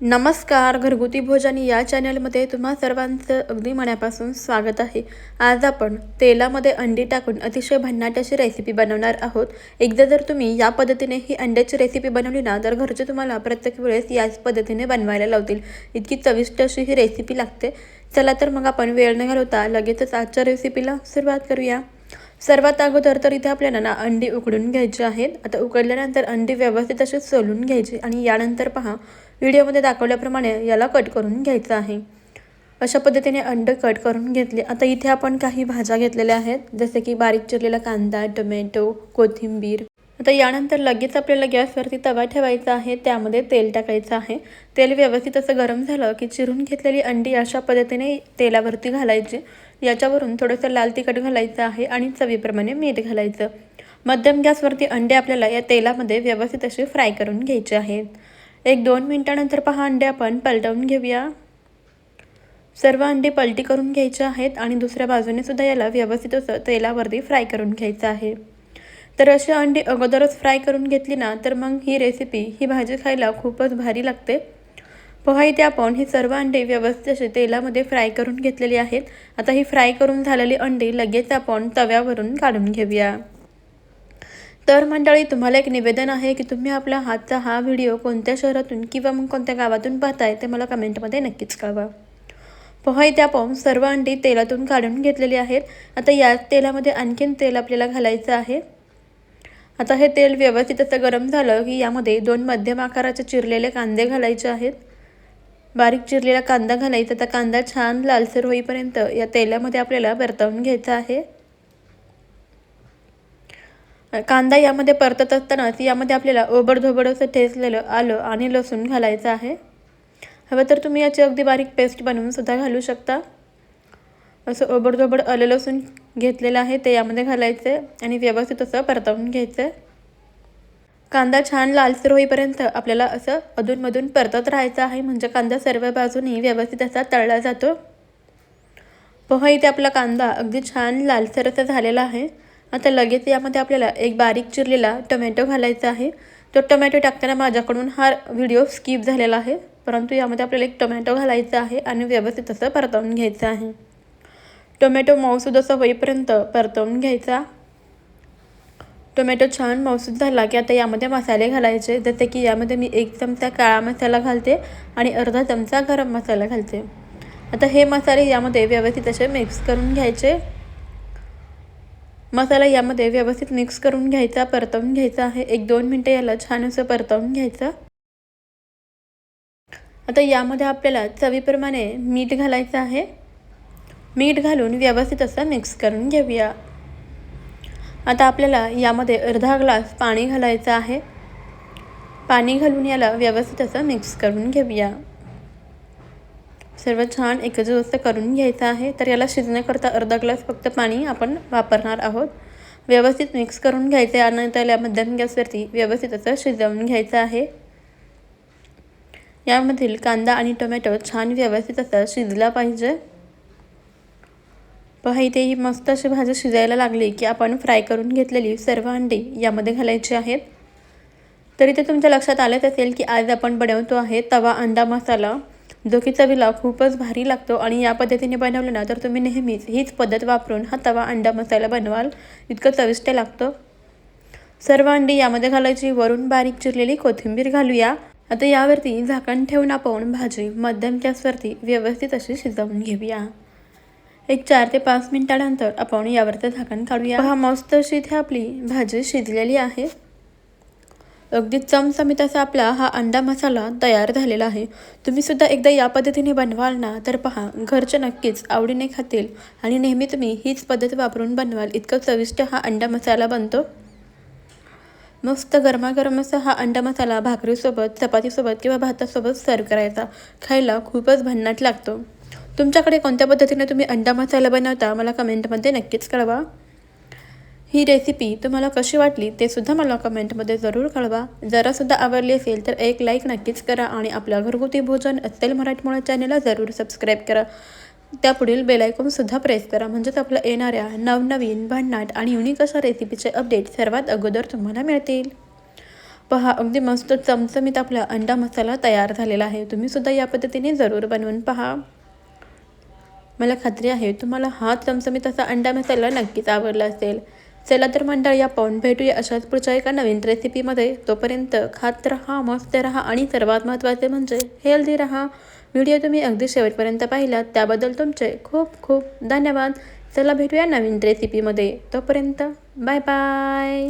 नमस्कार. घरगुती भोजन या चॅनलमध्ये तुम्हा सर्वांचं अगदी मनापासून स्वागत आहे. आज आपण तेलामध्ये अंडी टाकून अतिशय भन्नाट अशी रेसिपी बनवणार आहोत. एकदा जर तुम्ही या पद्धतीने ही अंड्याची रेसिपी बनवली ना, तर घरचे तुम्हाला प्रत्येक वेळेस याच पद्धतीने बनवायला लावतील. इतकी चविष्ट अशी ही रेसिपी लागते. चला तर मग आपण वेळ न घालवता लगेचच आजच्या रेसिपीला सुरुवात करूया. सर्वात अगोदर तर इथे आपल्याला ना अंडी उकडून घ्यायची आहेत. आता उकडल्यानंतर अंडी व्यवस्थित अशी सोलून घ्यायची आणि यानंतर पहा व्हिडिओमध्ये दाखवल्याप्रमाणे याला कट करून घ्यायचं आहे. अशा पद्धतीने अंड कट करून घेतले. आता इथे आपण काही भाज्या घेतलेल्या आहेत, जसे की बारीक चिरलेला कांदा, टोमॅटो, कोथिंबीर. आता यानंतर लगेच आपल्याला गॅसवरती तवा ठेवायचा आहे. त्यामध्ये तेल टाकायचं आहे. तेल व्यवस्थित असं गरम झालं की चिरून घेतलेली अंडी अशा पद्धतीने तेलावरती घालायची. याच्यावरून थोडंसं लाल तिखट घालायचं आहे आणि चवीप्रमाणे मीठ घालायचं. मध्यम गॅसवरती अंडे आपल्याला या तेलामध्ये व्यवस्थित असे फ्राय करून घ्यायचे आहेत. 1-2 मिनिटानंतर पहा अंडे आपण पलटवून घेऊया. सर्व अंडी पलटी करून घ्यायचे आहेत आणि दुसऱ्या बाजूने सुद्धा याला व्यवस्थित असं तेलावरती फ्राय करून घ्यायचं आहे. तर अशी अंडी अगोदरच फ्राय करून घेतली ना, तर मग ही भाजी खायला खूपच भारी लागते. पहा इथे आपण ही सर्व अंडी व्यवस्थित अशी तेलामध्ये फ्राय करून घेतलेली आहेत. आता ही फ्राय करून झालेली अंडी लगेच आपण तव्यावरून काढून घेऊया. तर मंडळी, तुम्हाला एक निवेदन आहे की तुम्ही आपला हातचा हा व्हिडिओ कोणत्या शहरातून किंवा मग कोणत्या गावातून पाहताय ते मला कमेंटमध्ये नक्कीच कळवा. पहा इथे आपण सर्व अंडी तेलातून काढून घेतलेली आहेत. आता याच तेलामध्ये आणखीन तेल आपल्याला घालायचं आहे. आता हे तेल व्यवस्थित असं गरम झालं की यामध्ये 2 मध्यम आकाराचे चिरलेले कांदे घालायचे आहेत. बारीक चिरलेला कांदा घालायचा. आता कांदा छान लालसर होईपर्यंत या तेलामध्ये आपल्याला परतवून घ्यायचा आहे. कांदा यामध्ये परतत असतानाच यामध्ये आपल्याला ओबडधोबड असं ठेचलेलं आलं आणि लसूण घालायचं आहे. हवं तर तुम्ही याची अगदी बारीक पेस्ट बनवून सुद्धा घालू शकता. असं ओबडधोबड आलं लसूण घेतलेलं आहे ते यामध्ये घालायचं आणि व्यवस्थित असं परतवून घ्यायचं. कांदा छान लालसर होईपर्यंत आपल्याला असं अधूनमधून परतत राहायचं आहे, म्हणजे कांदा सर्व बाजूनी व्यवस्थित असा तळला जातो. पहा इथे आपला कांदा अगदी छान लालसर असा झालेला आहे. आता लगेच यामध्ये आपल्याला एक बारीक चिरलेला टोमॅटो घालायचा आहे. तो टोमॅटो टाकताना माझ्याकडून हा व्हिडिओ स्किप झालेला आहे, परंतु यामध्ये आपल्याला एक टोमॅटो घालायचा आहे आणि व्यवस्थित असं परतवून घ्यायचं आहे. टोमॅटो मऊसूद असं होईपर्यंत परतवून घ्यायचा. टोमॅटो छान मऊसूद झाला की आता यामध्ये मसाले घालायचे, जसे की यामध्ये मी 1 चमचा काळा मसाला घालते आणि अर्धा चमचा गरम मसाला घालते. आता हे मसाले यामध्ये व्यवस्थित असे मिक्स करून घ्यायचे. मसाला यामध्ये व्यवस्थित मिक्स करून घ्यायचा, परतवून घ्यायचा आहे. 1-2 मिनटं याला छान असं परतवून घ्यायचं. आता यामध्ये आपल्याला चवीप्रमाणे मीठ घालायचं आहे. मीठ घालून व्यवस्थित असं मिक्स करून घेऊया. आता आपल्याला यामध्ये अर्धा ग्लास पाणी घालायचं आहे. पाणी घालून याला व्यवस्थित असं मिक्स करून घेऊया. सर्व छान एकजीव करून घ्यायचं आहे. तर याला शिजण्याकरता अर्धा ग्लास फक्त पाणी आपण वापरणार आहोत. व्यवस्थित मिक्स करून घ्यायचं आहे आणि त्याला मध्यम गॅसवरती व्यवस्थित असं शिजवून घ्यायचं आहे. यामधील कांदा आणि टोमॅटो छान व्यवस्थित असं शिजला पाहिजे. पहा इथे ही मस्त अशी भाजी शिजायला लागली की आपण फ्राय करून घेतलेली सर्व अंडी यामध्ये घालायची आहेत. तर इथे तुमच्या लक्षात आलंच असेल की आज आपण बनवतो आहे तवा अंडा मसाला, जो की चवीला खूपच भारी लागतो. आणि या पद्धतीने बनवलं ना, तर तुम्ही नेहमीच हीच पद्धत वापरून हा तवा अंडा मसाला बनवाल. इतकं चविष्ट लागतं. सर्व अंडी यामध्ये घालायची. वरून बारीक चिरलेली कोथिंबीर घालूया. आता यावरती झाकण ठेवून आपण भाजी मध्यम गॅसवरती व्यवस्थित अशी शिजवून घेऊया. एक 4 ते 5 मिनिटानंतर आपण यावरचं झाकण काढूया. पहा मस्त अशी इथे आपली भाजी शिजलेली आहे. अगदी चमचमीत असा आपला हा अंडा मसाला तयार झालेला आहे. तुम्ही सुद्धा एकदा या पद्धतीने बनवाल ना, तर पहा घरचे नक्कीच आवडीने खातील आणि नेहमी तुम्ही हीच पद्धत वापरून बनवाल. इतकं चविष्ट हा अंडा मसाला बनतो. मस्त गरमागरम असा हा अंडा मसाला भाकरीसोबत, चपातीसोबत किंवा भातासोबत सर्व करायचा. खायला खूपच भन्नाट लागतो. तुमच्याकडे कोणत्या पद्धतीने तुम्ही अंडा मसाला बनवता मला कमेंटमध्ये नक्कीच कळवा. ही रेसिपी तुम्हाला कशी वाटली ते सुद्धा मला कमेंटमध्ये जरूर कळवा. जरासुद्धा आवडली असेल तर एक लाईक नक्कीच करा आणि आपल्या घरगुती भोजन अस्सल मराठमोळा चॅनलला जरूर सबस्क्राईब करा. त्यापुढील बेलायकॉनसुद्धा प्रेस करा, म्हणजेच आपल्या येणाऱ्या नवनवीन भन्नाट आणि युनिक अशा रेसिपीचे अपडेट सर्वात अगोदर तुम्हाला मिळतील. पहा, अगदी मस्त चमचमीत आपला अंडा मसाला तयार झालेला आहे. तुम्ही सुद्धा या पद्धतीने जरूर बनवून पहा. मला खात्री आहे तुम्हाला हा चमचमीत असा अंडा मसाला नक्कीच आवडला असेल. चला तर मंडळी, आपण भेटूया अशाच पुढच्या एका नवीन रेसिपीमध्ये. तोपर्यंत खात राहा, मस्त राहा आणि सर्वात महत्त्वाचे म्हणजे हेल्दी राहा. व्हिडिओ तुम्ही अगदी शेवटपर्यंत पाहिलात त्याबद्दल तुमचे खूप खूप धन्यवाद. चला भेटूया नवीन रेसिपीमध्ये. तोपर्यंत बाय बाय.